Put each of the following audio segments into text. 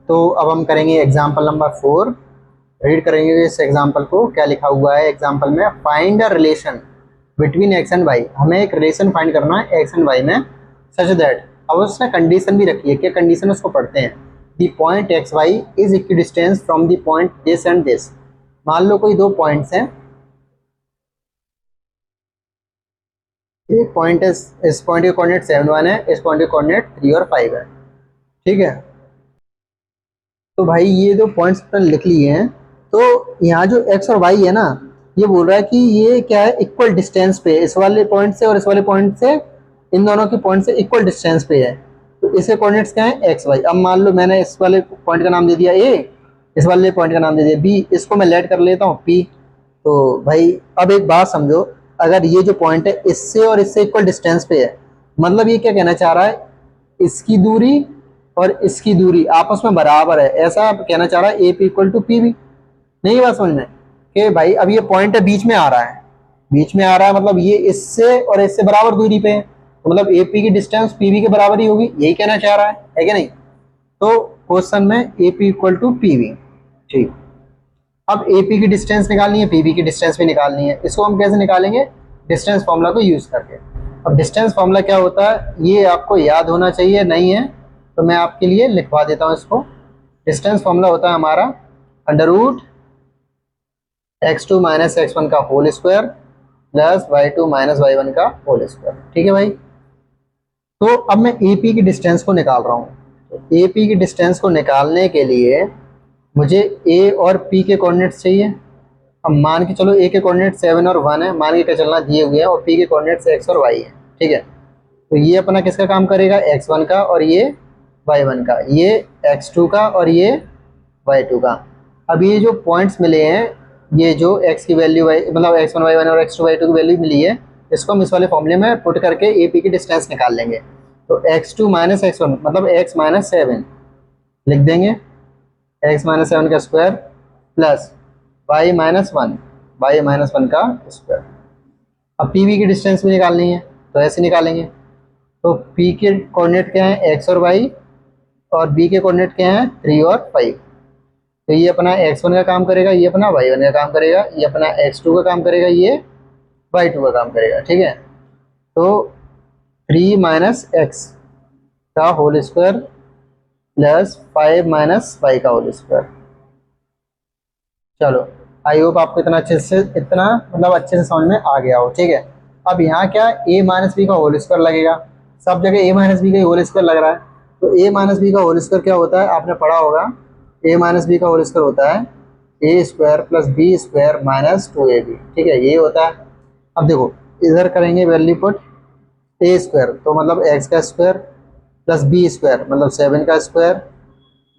तो अब हम करेंगे एग्जाम्पल नंबर 4। रीड करेंगे इस एग्जाम्पल को। क्या लिखा हुआ है एग्जाम्पल में? Find a relation between X and Y. हमें एक रिलेशन फाइंड करना है एक्स एंड वाई में, सच दैट। अब उसने कंडीशन भी रखी है। क्या कंडीशन? उसको पढ़ते हैं। The point X Y is equidistance from the point this and this. मान लो कोई दो पॉइंट्स हैं। एक पॉइंट है, इस पॉइंट के कोऑर्डिनेट 7 1 है, इस पॉइंट के कोऑर्डिनेट 3 और 5 है। ठीक है। तो भाई ये जो पॉइंट्स लिख लिए हैं, तो यहाँ जो एक्स और वाई है ना, ये बोल रहा है कि ये क्या है, इक्वल डिस्टेंस पे इस वाले पॉइंट से और इस वाले पॉइंट से, इन दोनों के पॉइंट से इक्वल डिस्टेंस पे है। तो इसके कोऑर्डिनेट्स क्या है? X Y. अब मान लो मैंने इस वाले पॉइंट का नाम दे दिया ए, इस वाले पॉइंट का नाम दे दिया बी, इसको मैं लेट कर लेता हूँ पी। तो भाई अब एक बात समझो, अगर ये जो पॉइंट है इससे और इससे इक्वल डिस्टेंस पे है, मतलब ये क्या कहना चाह रहा है, इसकी दूरी और इसकी दूरी आपस में बराबर है, ऐसा कहना चाह रहा है। A P equal to P B. नहीं बात समझ में कि भाई अब ये पॉइंट है बीच में आ रहा है, बीच में आ रहा है, मतलब ये इससे और इससे बराबर दूरी पे है, तो मतलब ए पी की डिस्टेंस पी बी के बराबर ही होगी, यही कहना चाह रहा है कि नहीं? तो क्वेश्चन में A P equal to P B. ठीक। अब ए पी की डिस्टेंस निकालनी है, पी बी की डिस्टेंस भी निकालनी है। इसको हम कैसे निकालेंगे? डिस्टेंस फॉर्मूला को यूज करके। अब डिस्टेंस फॉर्मूला क्या होता है ये आपको याद होना चाहिए, नहीं है तो मैं आपके लिए लिखवा देता हूँ इसको। डिस्टेंस फॉर्मूला होता है हमारा under root x2 minus x1 का whole square plus y2 minus y1 का होल स्क्वायर। ठीक है भाई। तो अब मैं ए पी की डिस्टेंस को निकाल रहा हूँ। ए पी की डिस्टेंस को निकालने के लिए मुझे ए और पी के कोऑर्डिनेट्स चाहिए। अब मान के चलो ए के कोऑर्डिनेट 7 और 1 है, मान के क्या चलना दिए हुए हैं, और पी के कोऑर्डिनेट्स x और y है। ठीक है। तो ये अपना किसका काम करेगा? x1 का, और ये y1 का, ये x2 का और ये y2 का। अब ये जो पॉइंट्स मिले हैं, ये जो x की वैल्यू मतलब x1 y1 और x2 y2 की वैल्यू मिली है, इसको हम इस वाले फॉर्मूले में पुट करके ए पी की डिस्टेंस निकाल लेंगे। तो x2 माइनस x1 मतलब x माइनस 7 लिख देंगे, x माइनस 7 का square plus y minus 1, Y minus 1 का स्क्वायर। अब पी वी की डिस्टेंस भी निकालनी है, तो ऐसे निकालेंगे। तो p के कोऑर्डिनेट क्या है? x और y, और b के कोऑर्डिनेट क्या है? 3 और 5। तो ये अपना x1 का काम करेगा, ये अपना y1 का काम करेगा, ये अपना x2 का काम करेगा, ये y2 का काम करेगा। ठीक है। तो 3 माइनस एक्स का whole square plus 5 minus Y का होल स्क्वायर। चलो, आई होप आपको इतना अच्छे से, इतना मतलब अच्छे से समझ में आ गया हो। ठीक है। अब यहाँ क्या, a माइनस बी का होल स्क्वायर लगेगा। सब जगह a माइनस बी का होल स्क्वायर लग रहा है। तो a माइनस बी का होल स्क्वायर क्या होता है? आपने पढ़ा होगा, a माइनस बी का होल स्क्वायर होता है A square plus B square minus 2ab। ठीक है, ये होता है। अब देखो, इधर करेंगे वैल्यू पुट, ए स्क्वायर तो मतलब एक्स का स्क्वायर प्लस बी स्क्वायर मतलब 7 का स्क्वायर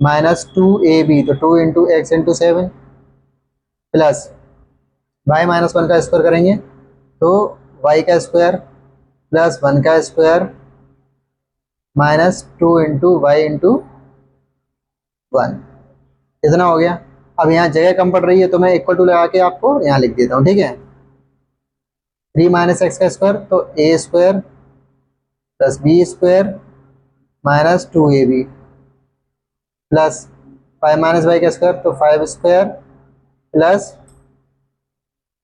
माइनस 2ab, तो 2 into X into 7 plus Y minus 1 का स्क्वायर करेंगे तो वाई का स्क्वायर प्लस 1 का square minus 2 into Y into 1। इतना हो गया। अब यहाँ जगह कम पड़ रही है तो मैं इक्वल टू लगा के आपको यहाँ लिख देता हूँ। ठीक है। 3 माइनस एक्स का स्क्वायर तो A square plus B square minus 2ab plus 5 minus Y का स्क्वायर तो 5 square plus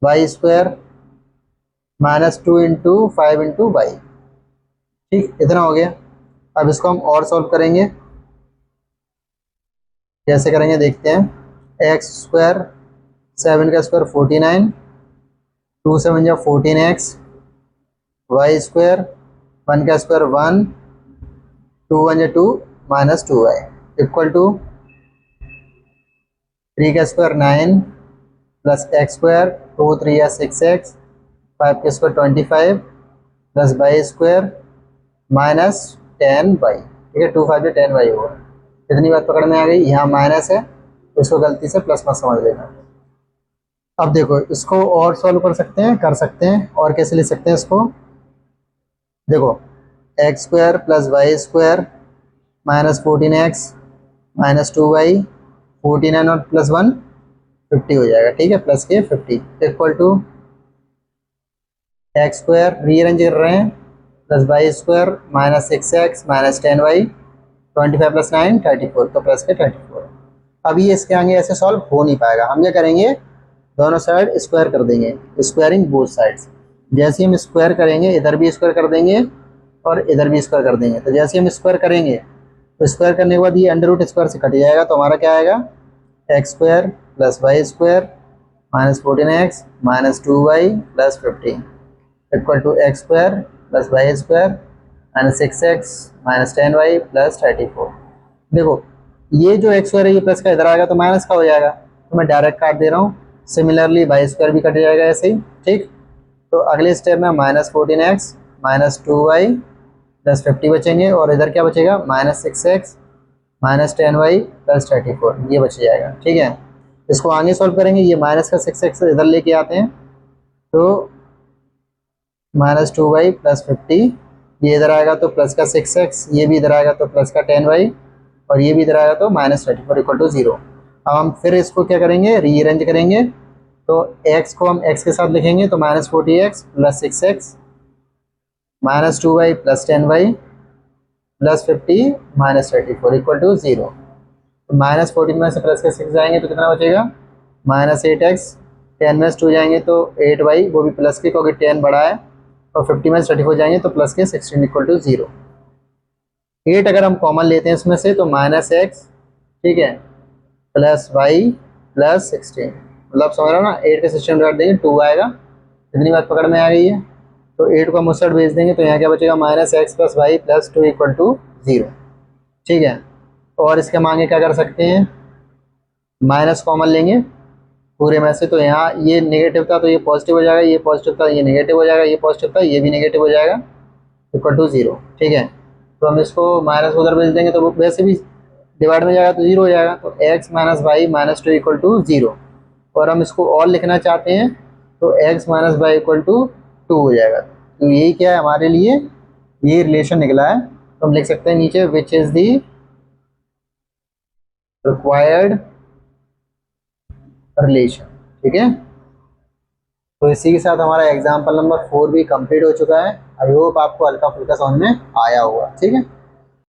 Y square minus 2 into 5 into Y. ठीक, इतना हो गया। अब इसको हम और सॉल्व करेंगे। कैसे करेंगे देखते हैं। एक्स स्क्वायर 7 का स्क्वायर 49, 2 7 जा 14x, वाई स्क्वायर 1 का स्क्वायर 1, 2 1 जा 2 माइनस 2y इक्वल टू 3 का स्क्वायर 9 प्लस एक्स स्क्वायर 2 3 या 6x, 5 का square 25 plus Y square minus 10y। ठीक है, 2 5 जो 10y होगा। इतनी बात पकड़ में आ गई। यहाँ माइनस है तो इसको गलती से प्लस मत समझ लेना। अब देखो, इसको और सॉल्व कर सकते हैं, कर सकते हैं। और कैसे लिख सकते हैं इसको? देखो, X square plus Y square minus 14x minus 2y, 49 और प्लस 1 50 हो जाएगा। ठीक है, प्लस के 50 equal to X square rearrange कर रहे हैं plus Y square minus 6x minus 10y 25 plus 9 34, तो प्लस के 34। अब ये इसके आगे ऐसे सॉल्व हो नहीं पाएगा, हम क्या करेंगे, दोनों साइड स्क्वायर कर देंगे, स्क्वायरिंग बोथ साइड्स। जैसे ही हम स्क्वायर करेंगे, इधर भी स्क्वायर कर देंगे और इधर भी स्क्वायर कर देंगे। तो जैसे ही हम स्क्वायर करेंगे, तो स्क्वायर करने के बाद ये अंडर रूट स्क्वायर से कट जाएगा, तो हमारा क्या आएगा, X square plus Y square minus 14x minus 2y plus 15 equal to X square plus Y square minus 6x minus 10y plus 34। देखो ये जो एक्स स्क्वायर है ये प्लस का इधर आएगा तो माइनस का हो जाएगा, तो मैं डायरेक्ट काट दे रहा हूँ। सिमिलरली वाई स्क्वायर भी कट जाएगा ऐसे ही, ठीक। तो अगले स्टेप में minus 14x minus 2y plus 50 बचेंगे, और इधर क्या बचेगा, minus 6x minus 10y plus 34, ये बच जाएगा, ठीक है। इसको आगे सॉल्व करेंगे, ये माइनस का 6x इधर लेके आते हैं, तो माइनस 2y प्लस 50, ये इधर आएगा तो प्लस का 6x, ये भी इधर आएगा तो प्लस का 10y, और ये भी इधर आएगा तो माइनस 34 इक्वल टू 0। अब हम फिर इसको क्या करेंगे, रीअरेंज करेंगे, तो x को हम x के साथ लिखेंगे, तो minus 40x plus 6x minus 2y plus 10y plus 50 minus 34 equal to 0। तो माइनस 14 में से प्लस के 6 जाएंगे तो कितना बचेगा, माइनस 8x, 10 में से 2 जाएंगे तो 8y, वो भी प्लस के क्योंकि 10 बड़ा है, और 50 में से 34 जाएंगे तो प्लस के 16 इक्वल टू 0। 8 अगर हम कॉमन लेते हैं इसमें से तो माइनस x, ठीक है, प्लस वाई प्लस 16, मतलब समझ रहे हो ना, 8 के 16 काट देंगे 2 आएगा, इतनी बात पकड़ में आ गई है। तो 8 को हम उस साइड भेज देंगे तो यहाँ क्या बचेगा, minus X plus Y plus 2 equal to 0, ठीक है। और इसके मांगे क्या कर सकते हैं, माइनस कॉमन लेंगे पूरे में से, तो यहाँ ये नेगेटिव था तो ये पॉजिटिव हो जाएगा, ये पॉजिटिव था ये नेगेटिव हो जाएगा, ये पॉजिटिव था ये भी नेगेटिव हो जाएगा, इक्वल टू 0, ठीक है। तो हम इसको माइनस उधर भेज देंगे तो वैसे भी डिवाइड में जाएगा तो 0 हो जाएगा, तो X minus Y minus 2 equal to 0। और हम इसको और लिखना चाहते हैं तो X minus Y equal to 2 हो जाएगा। तो यही क्या है हमारे लिए, ये रिलेशन निकला है। तो हम लिख सकते हैं नीचे, which is the required relation, ठीक है। तो इसी के साथ हमारा एग्जाम्पल नंबर 4 भी कंप्लीट हो चुका है। आई होप आपको हल्का फुल्का समझ में आया होगा, ठीक है।